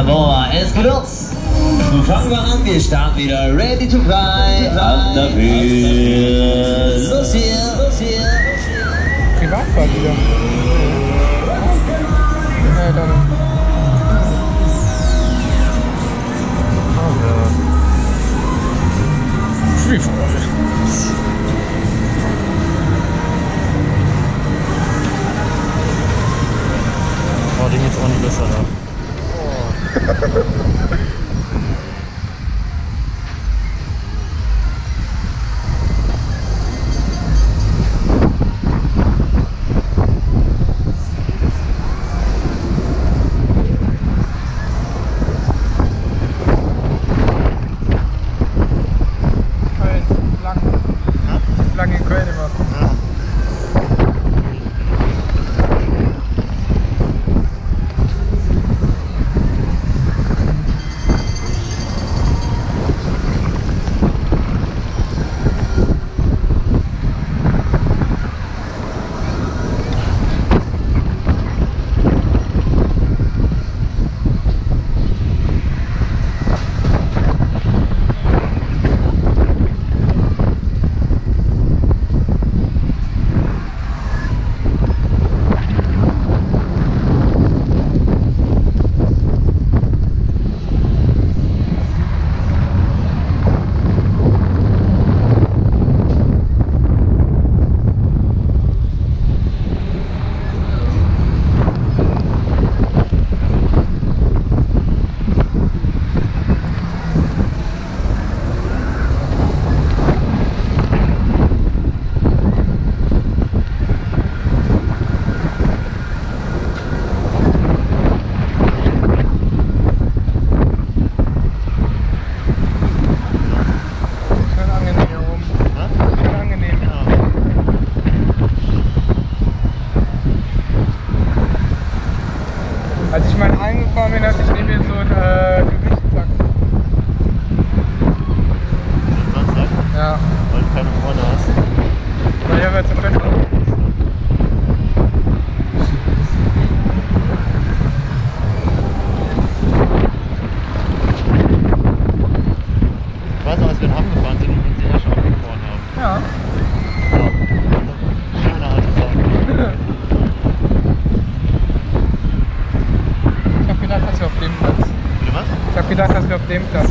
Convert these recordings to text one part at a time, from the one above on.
Boah, es geht los. Fangen wir an, wir starten wieder. Ready to fly. Ab dafür. Los hier, los hier. Privatfahrt wieder. Nee, da nicht. Freefall. Oh, den geht's auch nicht besser da. Als ich mal angekommen bin, hatte ich neben mir so einen Gewichtssack. Ja. Weil du keine Freunde hast. Weil ich habe jetzt eine Fett. Ich weiß noch, als wir in Hamburg gefahren sind und uns die Herrscher abgefahren haben. Ja. Schöne alte Sache. Ich hab gedacht, dass wir auf dem Platz. Bitte was? Ich hab gedacht, dass wir auf dem Platz.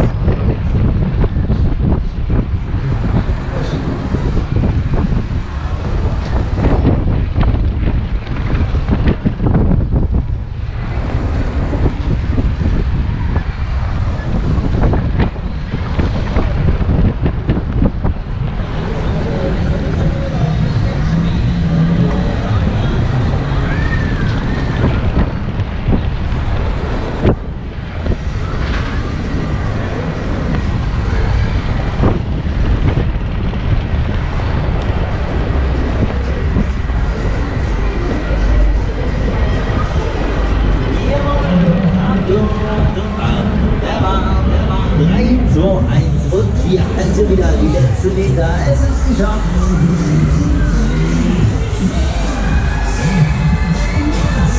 Und wir halten wieder die letzten Meter. Es ist geschafft.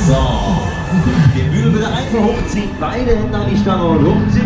So, den Bügel bitte einfach hochziehen. Beide Hände an die Stange und hochziehen.